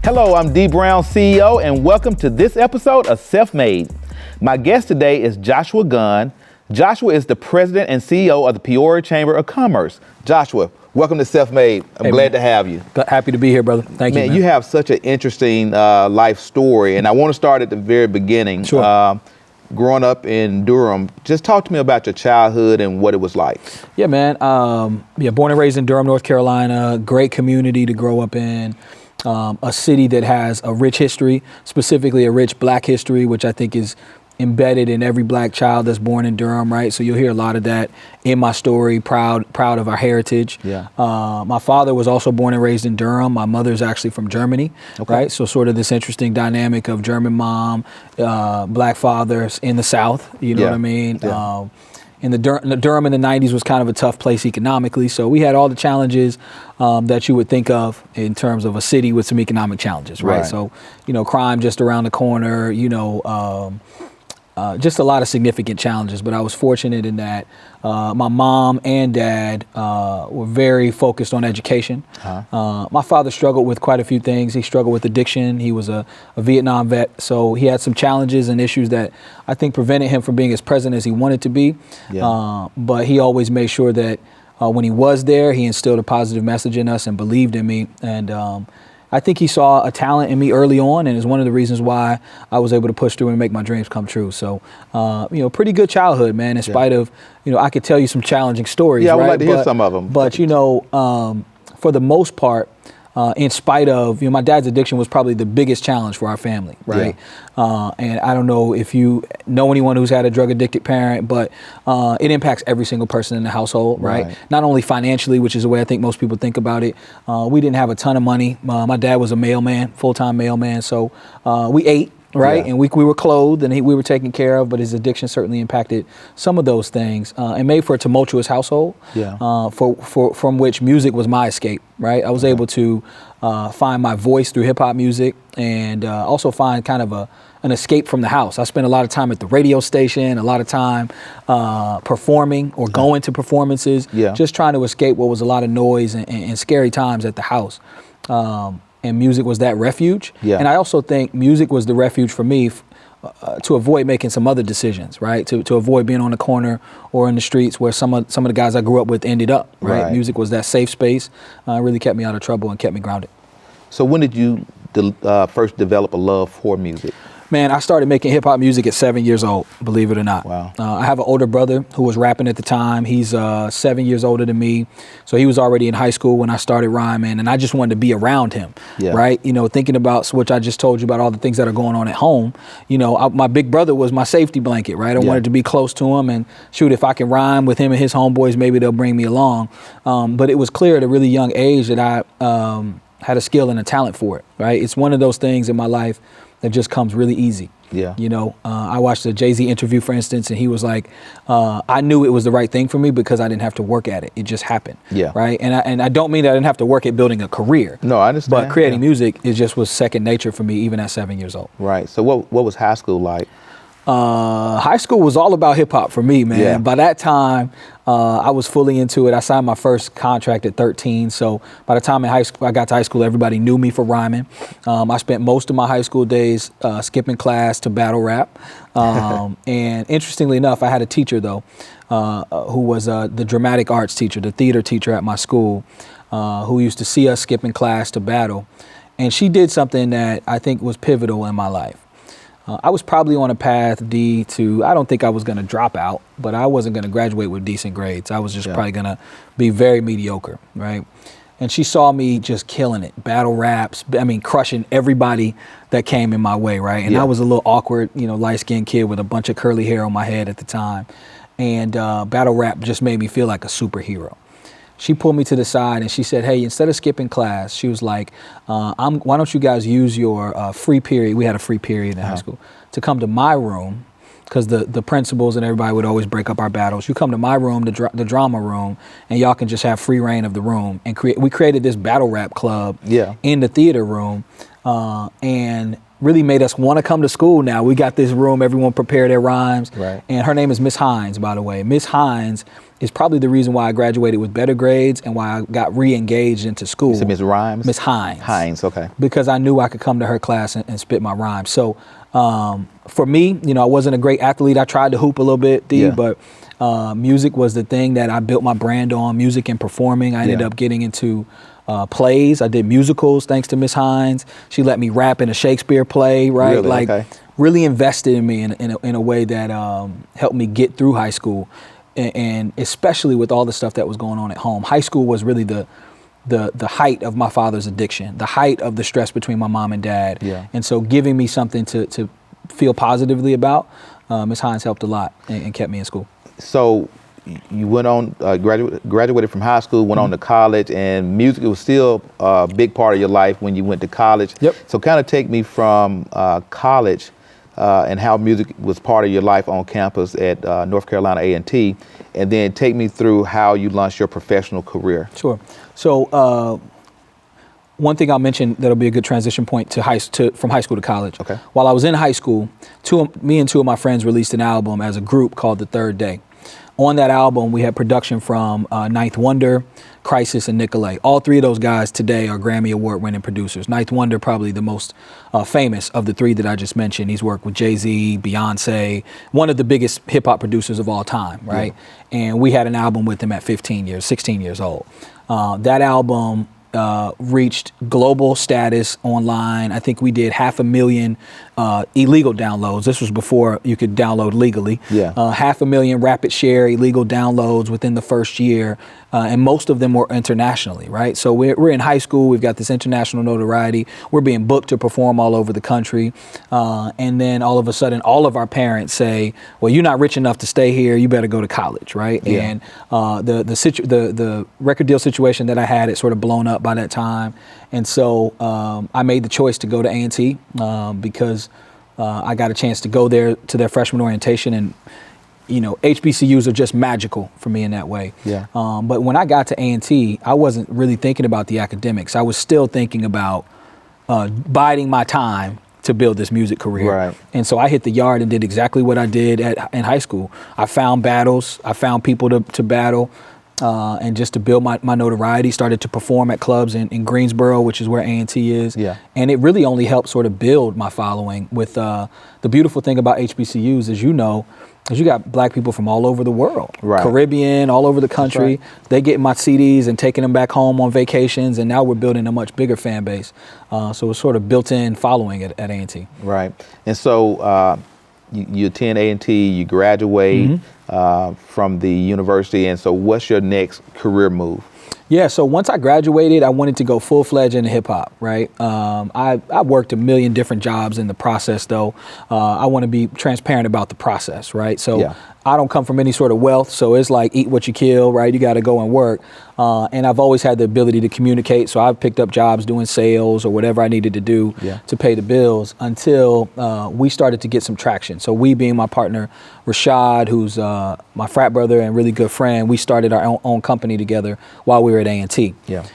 Hello, I'm Dee Brown, CEO, and welcome to this episode of Self-Made. My guest today is Joshua Gunn. Joshua is the president and CEO of the Peoria Chamber of Commerce. Joshua, welcome to Self-Made. I'm glad to have you. Happy to be here, brother. Thank you, man. You have such an interesting life story, and I want to start at the very beginning. Sure. Growing up in Durham, just talk to me about your childhood and what it was like. Yeah, man. Born and raised in Durham, North Carolina. Great community to grow up in. A city that has a rich history, specifically a rich black history, which I think is embedded in every black child that's born in Durham, right? So you'll hear a lot of that in my story, proud of our heritage. Yeah. My father was also born and raised in Durham. My mother's actually from Germany, right? So sort of this interesting dynamic of German mom, black fathers in the South, you know what I mean? Yeah. Durham in the 90s was kind of a tough place economically. So we had all the challenges that you would think of in terms of a city with some economic challenges, right? So, crime just around the corner, just a lot of significant challenges. But I was fortunate in that my mom and dad were very focused on education. My father struggled with quite a few things. He struggled with addiction. He was a Vietnam vet. So he had some challenges and issues that I think prevented him from being as present as he wanted to be. But he always made sure that when he was there, he instilled a positive message in us and believed in me. And I think he saw a talent in me early on, and is one of the reasons why I was able to push through and make my dreams come true. So, pretty good childhood, man, in spite of, I could tell you some challenging stories. Yeah, I would like to hear some of them. But, for the most part, in spite of, my dad's addiction was probably the biggest challenge for our family, right? And I don't know if you know anyone who's had a drug addicted parent, but it impacts every single person in the household, right? Not only financially, which is the way I think most people think about it. We didn't have a ton of money. My dad was a mailman, full-time mailman, so we ate. Right, and we were clothed and we were taken care of, but his addiction certainly impacted some of those things and made for a tumultuous household. From which music was my escape. Right, I was able to find my voice through hip hop music and also find kind of an escape from the house. I spent a lot of time at the radio station, a lot of time performing or going to performances, just trying to escape what was a lot of noise and scary times at the house. And music was that refuge. And I also think music was the refuge for me to avoid making some other decisions, right? To avoid being on the corner or in the streets where some of the guys I grew up with ended up, right? Music was that safe space. Really kept me out of trouble and kept me grounded. So when did you first develop a love for music? Man, I started making hip hop music at 7 years old, believe it or not. Wow. I have an older brother who was rapping at the time. He's 7 years older than me. So he was already in high school when I started rhyming, and I just wanted to be around him, right? Thinking about what I just told you about all the things that are going on at home. My big brother was my safety blanket, right? I wanted to be close to him and shoot, if I can rhyme with him and his homeboys, maybe they'll bring me along. But it was clear at a really young age that I had a skill and a talent for it, right? It's one of those things in my life that just comes really easy. I watched a Jay-Z interview, for instance, and he was like, I knew it was the right thing for me because I didn't have to work at it. It just happened. Right. And I don't mean that I didn't have to work at building a career. No, I understand. But creating music, it just was second nature for me, even at 7 years old. Right. So what was high school like? High school was all about hip hop for me, man. By that time, I was fully into it. I signed my first contract at 13. So by the time I got to high school, everybody knew me for rhyming. I spent most of my high school days skipping class to battle rap. And interestingly enough, I had a teacher, though, who was the dramatic arts teacher, the theater teacher at my school, who used to see us skipping class to battle. And she did something that I think was pivotal in my life. I was probably on a path, I don't think I was going to drop out, but I wasn't going to graduate with decent grades. I was just probably going to be very mediocre, right? And she saw me just killing it, battle raps, crushing everybody that came in my way, right? And I was a little awkward, light-skinned kid with a bunch of curly hair on my head at the time. And battle rap just made me feel like a superhero. She pulled me to the side and she said, hey, instead of skipping class, she was like, why don't you guys use your free period, we had a free period in high school, to come to my room, because the principals and everybody would always break up our battles. You come to my room, the drama room, and y'all can just have free reign of the room. And we created this battle rap club in the theater room and really made us want to come to school now. We got this room, everyone prepared their rhymes. And her name is Miss Hines, by the way. Miss Hines is probably the reason why I graduated with better grades and why I got re-engaged into school. You said Miss Rhymes? Miss Hines. Hines, okay. Because I knew I could come to her class and spit my rhymes. So for me, I wasn't a great athlete. I tried to hoop a little bit, Dee, but music was the thing that I built my brand on, music and performing. I ended up getting into plays. I did musicals thanks to Miss Hines. She let me rap in a Shakespeare play, right? Really? Really invested in me in a way that helped me get through high school. And especially with all the stuff that was going on at home. High school was really the height of my father's addiction, the height of the stress between my mom and dad. Yeah. And so giving me something to feel positively about, Ms. Hines helped a lot and kept me in school. So you went on, graduated from high school, went on to college, and music was still a big part of your life when you went to college. Yep. So kind of take me from college and how music was part of your life on campus at North Carolina A&T, and then take me through how you launched your professional career. Sure. So one thing I'll mention that'll be a good transition point from high school to college. Okay. While I was in high school, me and two of my friends released an album as a group called The Third Day. On that album, we had production from Ninth Wonder, Crisis, and Nicolay. All three of those guys today are Grammy Award-winning producers. Ninth Wonder, probably the most famous of the three that I just mentioned. He's worked with Jay-Z, Beyonce, one of the biggest hip-hop producers of all time, right? Yeah. And we had an album with him at 16 years old. That album reached global status online. I think we did 500,000 illegal downloads. This was before you could download legally. Yeah. 500,000 rapid share illegal downloads within the first year, and most of them were internationally, right? So we're in high school. We've got this international notoriety. We're being booked to perform all over the country, and then all of a sudden, all of our parents say, "Well, you're not rich enough to stay here. You better go to college," right? Yeah. And the record deal situation that I had, it sort of blown up by that time, and so I made the choice to go to A&T because I got a chance to go there to their freshman orientation, and HBCUs are just magical for me in that way. Yeah. But when I got to A&T, I wasn't really thinking about the academics. I was still thinking about biding my time to build this music career. Right. And so I hit the yard and did exactly what I did in high school. I found battles. I found people to battle. And just to build my notoriety, started to perform at clubs in Greensboro, which is where A&T is. Yeah. And it really only helped sort of build my following. With the beautiful thing about HBCUs, as is you got black people from all over the world, right. Caribbean, all over the country. Right. They get my CDs and taking them back home on vacations, and now we're building a much bigger fan base. So it's sort of built-in following at A&T. Right. And so you attend A&T, you graduate from the university, and so what's your next career move? Yeah, so once I graduated, I wanted to go full-fledged into hip-hop, right? I worked a million different jobs in the process, though. I want to be transparent about the process, right? So I don't come from any sort of wealth, so it's like eat what you kill, right? You got to go and work. And I've always had the ability to communicate, so I've picked up jobs doing sales or whatever I needed to do to pay the bills until we started to get some traction. So we, being my partner, Rashad, who's my frat brother and really good friend, we started our own company together while we were at A&T. Yeah.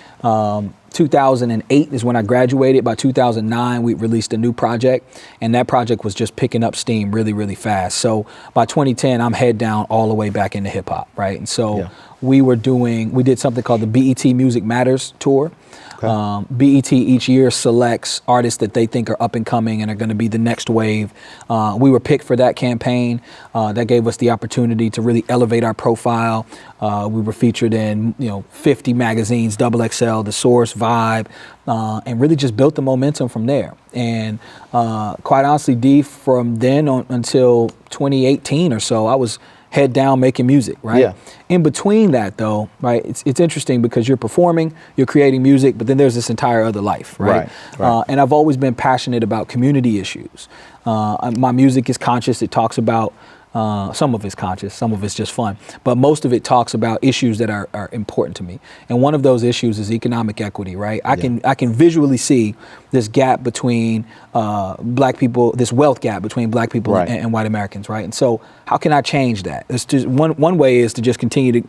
2008 is when I graduated. By 2009, we released a new project, and that project was just picking up steam really, really fast. So by 2010, I'm head down all the way back into hip hop, right? And so we did something called the BET Music Matters Tour. Okay. BET each year selects artists that they think are up and coming and are going to be the next wave. We were picked for that campaign. That gave us the opportunity to really elevate our profile. We were featured in 50 magazines, XXL, The Source, Vibe, and really just built the momentum from there. And quite honestly, Dee, from then on until 2018 or so, I was head down making music, right? Yeah. In between that, though, right, it's interesting because you're performing, you're creating music, but then there's this entire other life, right? Right. And I've always been passionate about community issues. My music is conscious. It talks about, some of it's conscious, some of it's just fun, but most of it talks about issues that are important to me. And one of those issues is economic equity, right? I can visually see this gap between black people, this wealth gap between black people and white Americans, right? And so how can I change that? It's just one way is to just continue to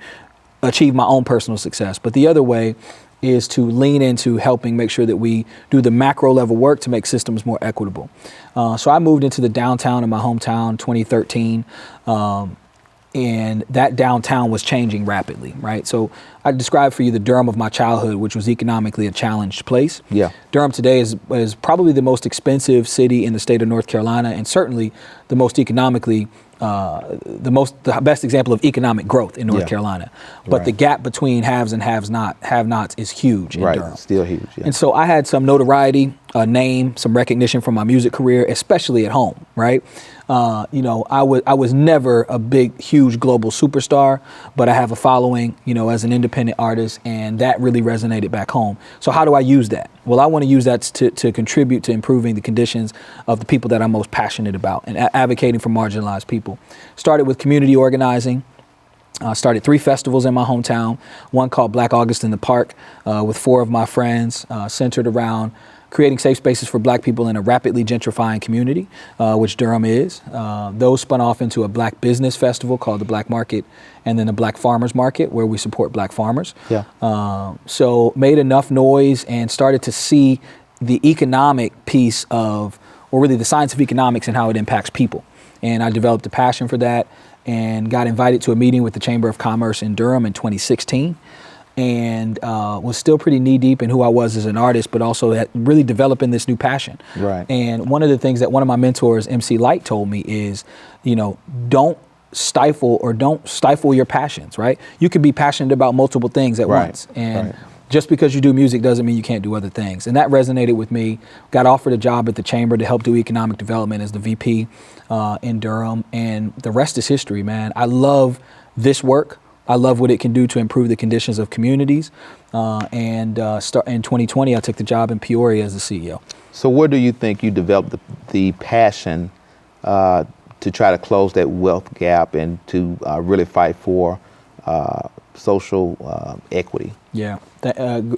achieve my own personal success, but the other way is to lean into helping make sure that we do the macro level work to make systems more equitable. So I moved into the downtown of my hometown 2013. and that downtown was changing rapidly, right? So I described for you the Durham of my childhood, which was economically a challenged place. Yeah. Durham today is probably the most expensive city in the state of North Carolina, and certainly the most economically, the best example of economic growth in North Carolina. But the gap between haves and have-nots is huge in Durham. Still huge. Yeah. And so I had some notoriety, a name, some recognition from my music career, especially at home, right? I was never a big, huge global superstar, but I have a following, as an independent artist, and that really resonated back home. So how do I use that? Well, I want to use that to contribute to improving the conditions of the people that I'm most passionate about and advocating for marginalized people. Started with community organizing. Started 3 festivals in my hometown, one called Black August in the Park with 4 of my friends, centered around creating safe spaces for Black people in a rapidly gentrifying community, which Durham is. Those spun off into a Black business festival called the Black Market, and then the Black Farmers Market, where we support Black farmers. Yeah. So made enough noise and started to see the economic piece or really the science of economics and how it impacts people. And I developed a passion for that and got invited to a meeting with the Chamber of Commerce in Durham in 2016. And was still pretty knee deep in who I was as an artist, but also really developing this new passion. Right. And one of the things that one of my mentors, MC Light, told me is, don't stifle your passions, right? You could be passionate about multiple things at once. And just because you do music doesn't mean you can't do other things. And that resonated with me. Got offered a job at the Chamber to help do economic development as the VP in Durham. And the rest is history, man. I love this work. I love what it can do to improve the conditions of communities. In 2020, I took the job in Peoria as the CEO. So where do you think you developed the passion to try to close that wealth gap and to really fight for social equity? Yeah.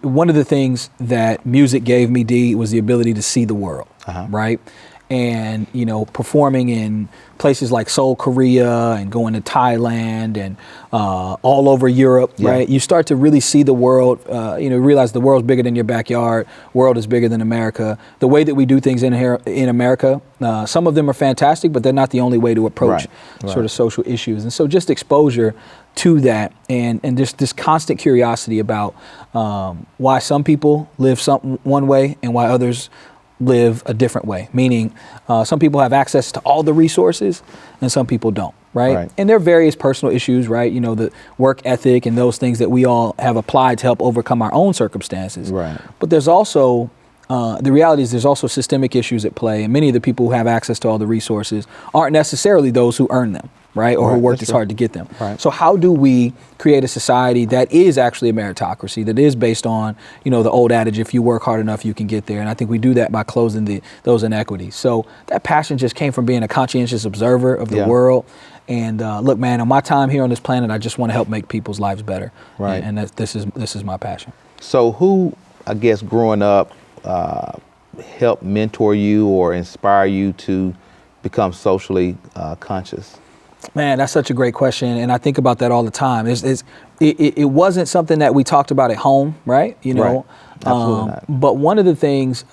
One of the things that music gave me, Dee, was the ability to see the world, right? And, performing in places like Seoul, Korea, and going to Thailand and all over Europe, right? You start to really see the world, realize the world's bigger than your backyard, world is bigger than America. The way that we do things in here in America, some of them are fantastic, but they're not the only way to approach sort of social issues. And so just exposure to that and just this constant curiosity about why some people live one way and why others live a different way, meaning some people have access to all the resources and some people don't, right? And there are various personal issues, right? The work ethic and those things that we all have applied to help overcome our own circumstances. Right. But there's also, the reality is there's also systemic issues at play, and many of the people who have access to all the resources aren't necessarily those who earn them, right? Or who worked as hard to get them. Right. So how do we create a society that is actually a meritocracy, that is based on, the old adage, if you work hard enough, you can get there. And I think we do that by closing those inequities. So that passion just came from being a conscientious observer of the world. And look, man, on my time here on this planet, I just want to help make people's lives better. Right. And this is my passion. So who, I guess, growing up, helped mentor you or inspire you to become socially conscious? Man, that's such a great question, and I think about that all the time. It wasn't something that we talked about at home, right? Right. Absolutely not. But one of the things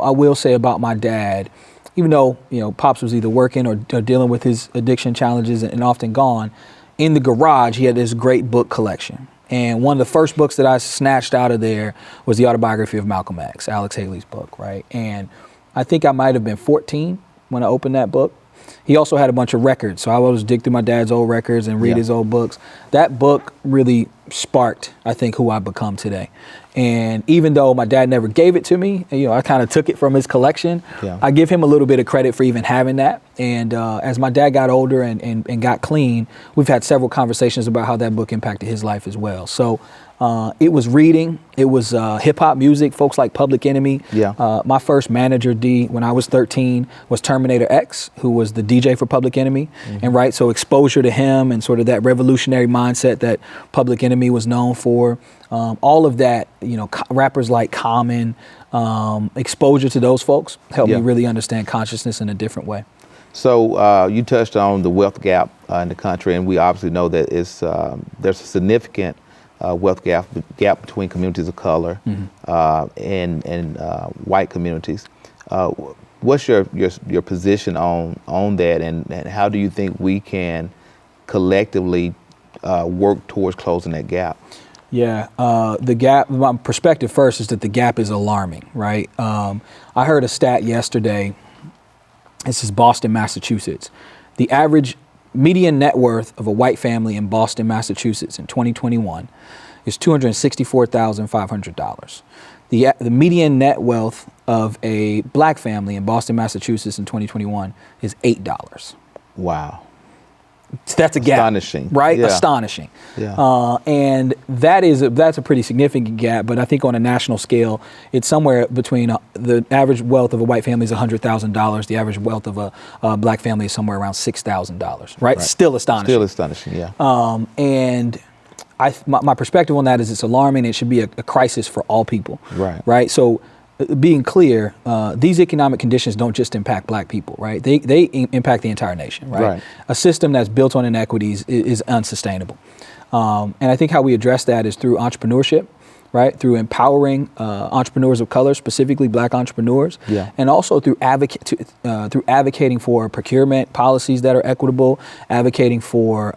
I will say about my dad, even though Pops was either working or dealing with his addiction challenges and often gone, in the garage he had this great book collection. And one of the first books that I snatched out of there was the autobiography of Malcolm X, Alex Haley's book, right? And I think I might have been 14 when I opened that book. He also had a bunch of records, so I would always dig through my dad's old records and read his old books. That book really sparked, I think, who I've become today. And even though my dad never gave it to me, I kind of took it from his collection. I give him a little bit of credit for even having that. And as my dad got older and got clean, we've had several conversations about how that book impacted his life as well. So it was reading, it was hip hop music, folks like Public Enemy. My first manager, D, when I was 13, was Terminator X, who was the DJ for Public Enemy. And so exposure to him and sort of that revolutionary mindset that Public Enemy was known for. All of that, rappers like Common, exposure to those folks helped me really understand consciousness in a different way. So you touched on the wealth gap in the country, and we obviously know that there's a significant wealth gap between communities of color and white communities. What's your position on that, and how do you think we can collectively work towards closing that gap? Yeah, the gap, my perspective first is that the gap is alarming, right? I heard a stat yesterday. This is Boston, Massachusetts. The average median net worth of a white family in Boston, Massachusetts in 2021 is $264,500. The median net wealth of a black family in Boston, Massachusetts in 2021 is $8. Wow. That's a gap. Astonishing. Right? Yeah. Astonishing. Yeah. And that's a pretty significant gap, but I think on a national scale, it's somewhere between the average wealth of a white family is $100,000. The average wealth of a black family is somewhere around $6,000, right? Still astonishing. Still astonishing, yeah. And my perspective on that is it's alarming. It should be a crisis for all people. Right. Right? So being clear, these economic conditions don't just impact black people, right? They impact the entire nation, right? A system that's built on inequities is unsustainable. And I think how we address that is through entrepreneurship, right? Through empowering entrepreneurs of color, specifically black entrepreneurs, and also through advocating for procurement policies that are equitable, advocating for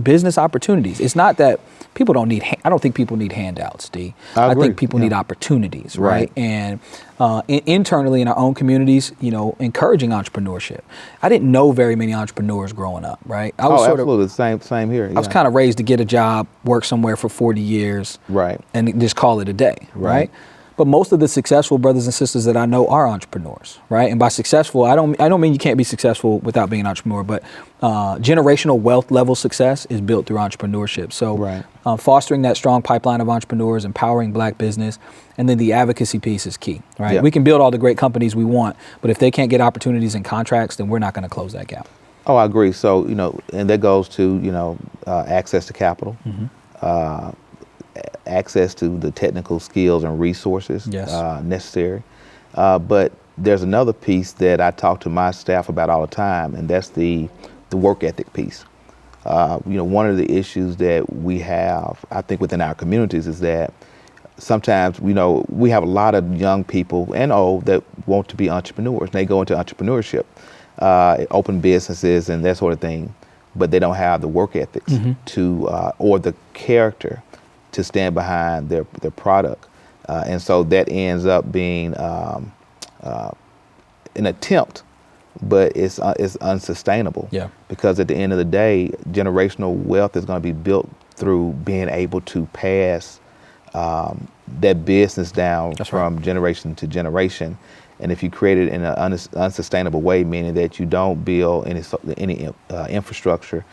business opportunities. It's not that people don't need. I don't think people need handouts, D. I think people need opportunities, right? And internally in our own communities, encouraging entrepreneurship. I didn't know very many entrepreneurs growing up, right? I was absolutely. Same here. Yeah. I was kind of raised to get a job, work somewhere for 40 years, right, and just call it a day, right? But most of the successful brothers and sisters that I know are entrepreneurs, right? And by successful, I don't mean you can't be successful without being an entrepreneur, but generational wealth level success is built through entrepreneurship. So fostering that strong pipeline of entrepreneurs, empowering black business, and then the advocacy piece is key, right? Yeah. We can build all the great companies we want, but if they can't get opportunities and contracts, then we're not going to close that gap. Oh, I agree. So, and that goes to, access to capital, access to the technical skills and resources necessary. But there's another piece that I talk to my staff about all the time, and that's the work ethic piece. One of the issues that we have, I think, within our communities is that sometimes, we have a lot of young people and old that want to be entrepreneurs. And they go into entrepreneurship, open businesses and that sort of thing, but they don't have the work ethics or the character to stand behind their product. And so that ends up being an attempt, but it's unsustainable. Yeah. Because at the end of the day, generational wealth is going to be built through being able to pass that business down from generation to generation. And if you create it in an unsustainable way, meaning that you don't build any infrastructure,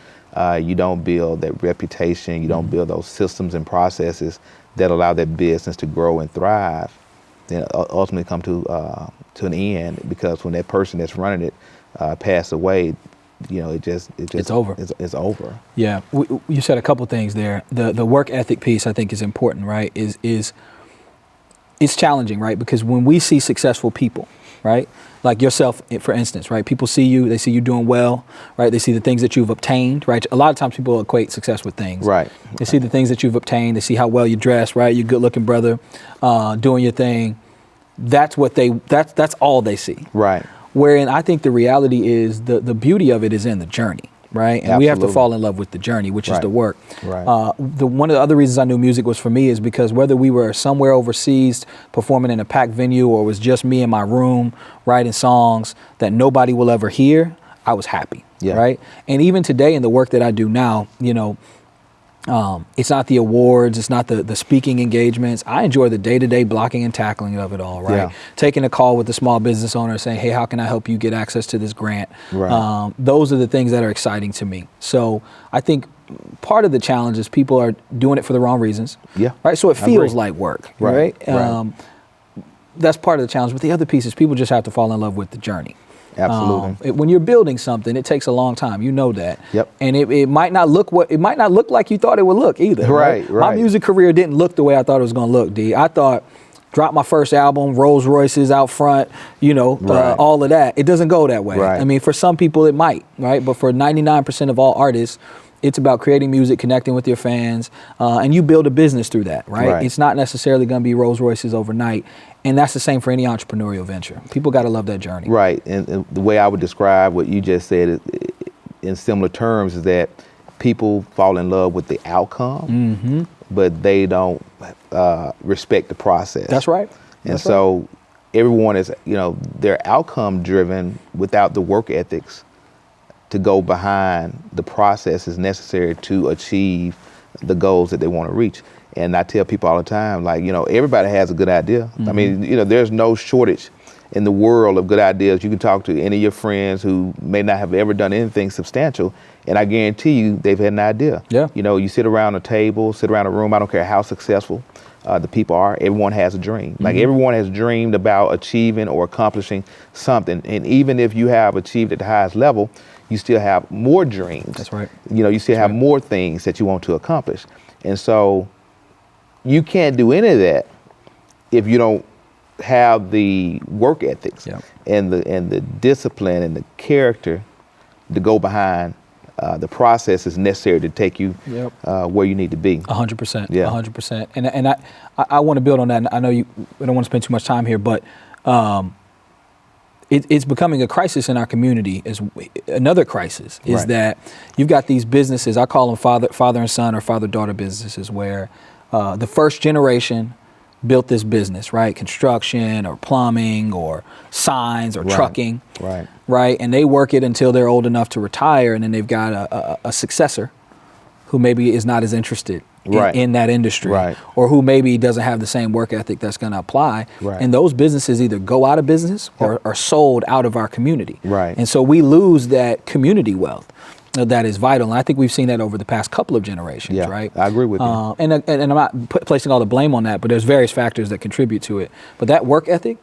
you don't build that reputation, you don't build those systems and processes that allow that business to grow and thrive, then ultimately come to an end. Because when that person that's running it pass away, it's over. It's over. Yeah, you said a couple things there. The work ethic piece I think is important, right? It's challenging, right? Because when we see successful people, right? Like yourself, for instance, right? People see you, they see you doing well, right? They see the things that you've obtained, right? A lot of times people equate success with things. Right. They see the things that you've obtained, they see how well you dress, right? You're a good looking brother, doing your thing. That's all they see. Right. Wherein I think the reality is the beauty of it is in the journey. Right. And we have to fall in love with the journey, which is the work. Right. One of the other reasons I knew music was for me is because whether we were somewhere overseas performing in a packed venue or it was just me in my room writing songs that nobody will ever hear, I was happy. Yeah. Right. And even today in the work that I do now, it's not the awards, it's not the speaking engagements. I enjoy the day-to-day blocking and tackling of it all, right? Yeah. Taking a call with the small business owner saying, hey, how can I help you get access to this grant? Right. Those are the things that are exciting to me. So I think part of the challenge is people are doing it for the wrong reasons. Yeah. Right. So it feels like work, right? That's part of the challenge. But the other piece is people just have to fall in love with the journey. Absolutely. When you're building something, it takes a long time. You know that. Yep. And it might not look like you thought it would look either. Right. My music career didn't look the way I thought it was going to look, D. I thought drop my first album, Rolls Royces out front, all of that. It doesn't go that way. Right. I mean, for some people it might, right? But for 99% of all artists, it's about creating music, connecting with your fans, and you build a business through that, right? It's not necessarily going to be Rolls Royces overnight. And that's the same for any entrepreneurial venture. People got to love that journey. Right. And the way I would describe what you just said is in similar terms is that people fall in love with the outcome, but they don't respect the process. That's right. And so everyone is, they're outcome driven without the work ethics to go behind the processes necessary to achieve the goals that they want to reach. And I tell people all the time, like, everybody has a good idea. I mean, there's no shortage in the world of good ideas. You can talk to any of your friends who may not have ever done anything substantial, and I guarantee you they've had an idea. Yeah. You sit around a table, sit around a room, I don't care how successful the people are, everyone has a dream. Like everyone has dreamed about achieving or accomplishing something. And even if you have achieved at the highest level, you still have more dreams. That's right. You still have more things that you want to accomplish. And so you can't do any of that if you don't have the work ethics and the discipline and the character to go behind the processes necessary to take you where you need to be. 100%. Yeah. 100%. And I want to build on that. And I know I don't want to spend too much time here, but it's becoming a crisis in our community. Another crisis is that you've got these businesses, I call them father and son or father-daughter businesses, where the first generation built this business, right? Construction or plumbing or signs or trucking, right? And they work it until they're old enough to retire, and then they've got a successor who maybe is not as interested in that industry, or who maybe doesn't have the same work ethic that's going to apply. And those businesses either go out of business or are sold out of our community. And so we lose that community wealth that is vital. And I think we've seen that over the past couple of generations, right? I agree with you. And I'm not placing all the blame on that, but there's various factors that contribute to it. But that work ethic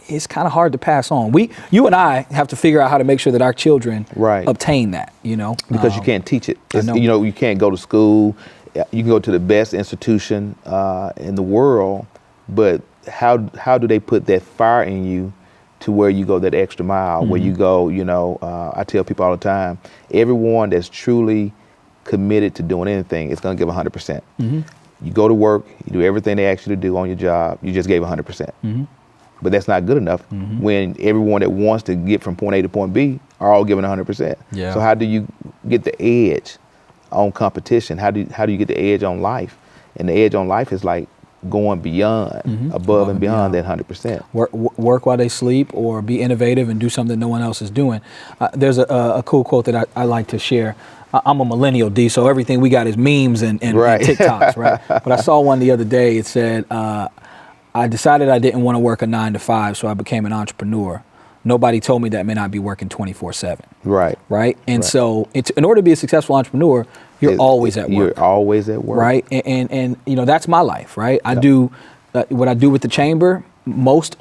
is kind of hard to pass on. You and I have to figure out how to make sure that our children obtain that, Because you can't teach it. You can't go to school. You can go to the best institution in the world, but how do they put that fire in you to where you go that extra mile, where you go, I tell people all the time, everyone that's truly committed to doing anything is going to give 100%. You go to work, you do everything they ask you to do on your job, you just gave 100%. But that's not good enough when everyone that wants to get from point A to point B are all giving 100%. So how do you get the edge on competition? How do you get the edge on life? And the edge on life is like going beyond, above and beyond that 100%. Work while they sleep, or be innovative and do something no one else is doing. There's a cool quote that I like to share. I'm a millennial, D, so everything we got is memes and TikToks, right? But I saw one the other day. It said, I decided I didn't want to work a 9-to-5, so I became an entrepreneur. Nobody told me that meant I'd be working 24/7. Right? And so in order to be a successful entrepreneur, you're always at work. You're always at work. Right? And that's my life, right? I do what I do with the chamber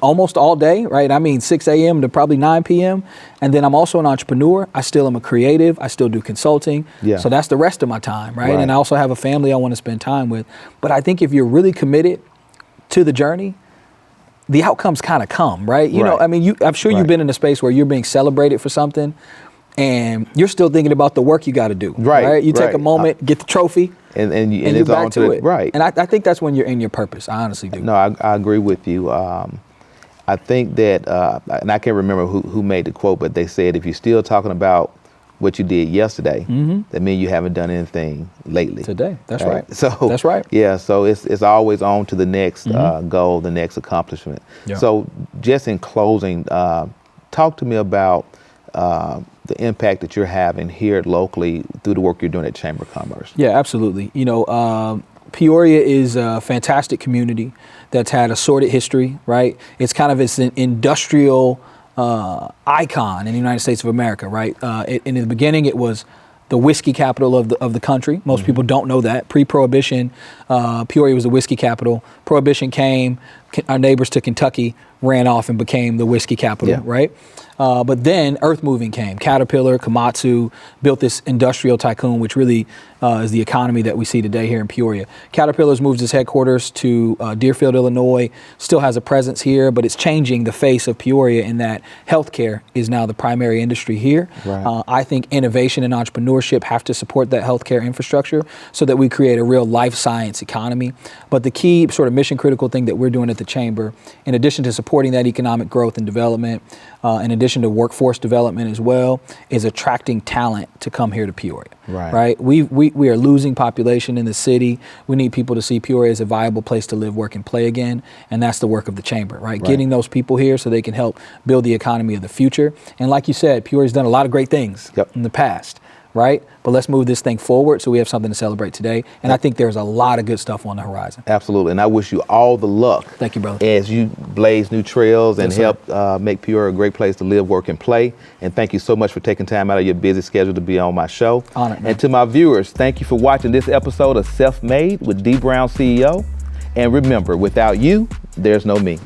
almost all day, right? I mean 6 a.m. to probably 9 p.m. And then I'm also an entrepreneur. I still am a creative. I still do consulting. So that's the rest of my time, right? And I also have a family I want to spend time with. But I think if you're really committed to the journey, the outcomes kind of come, right? I'm sure you've been in a space where you're being celebrated for something and you're still thinking about the work you got to do, right? You take a moment, get the trophy, and you're back to it. And I think that's when you're in your purpose. I honestly do. No, I agree with you. I think that, and I can't remember who made the quote, but they said, if you're still talking about what you did yesterday, that means you haven't done anything lately. Today, that's right. So that's right. Yeah, so it's always on to the next goal, the next accomplishment. So just in closing, talk to me about the impact that you're having here locally through the work you're doing at Chamber of Commerce. Yeah, absolutely. Peoria is a fantastic community that's had a sordid history, right? It's kind of an industrial icon in the United States of America, right? In the beginning, it was the whiskey capital of the country. Most people don't know that. Pre-Prohibition, Peoria was the whiskey capital. Prohibition came, our neighbors to Kentucky ran off and became the whiskey capital, right? But then earth moving came. Caterpillar, Komatsu built this industrial tycoon, which really is the economy that we see today here in Peoria. Caterpillar's moved its headquarters to Deerfield, Illinois, still has a presence here, but it's changing the face of Peoria in that healthcare is now the primary industry here. I think innovation and entrepreneurship have to support that healthcare infrastructure so that we create a real life science economy. But the key sort of mission critical thing that we're doing at the Chamber, in addition to supporting that economic growth and development, in addition to workforce development as well, is attracting talent to come here to Peoria. Right? We are losing population in the city. We need people to see Peoria as a viable place to live, work, and play again, and that's the work of the chamber, right? Getting those people here so they can help build the economy of the future. And like you said, Peoria's done a lot of great things in the past, right? But let's move this thing forward so we have something to celebrate today. And I think there's a lot of good stuff on the horizon. Absolutely. And I wish you all the luck. Thank you, brother. As you blaze new trails and help make Peoria a great place to live, work, and play. And thank you so much for taking time out of your busy schedule to be on my show. Honored, man. And to my viewers, thank you for watching this episode of Self-Made with Dee Brown, CEO. And remember, without you, there's no me.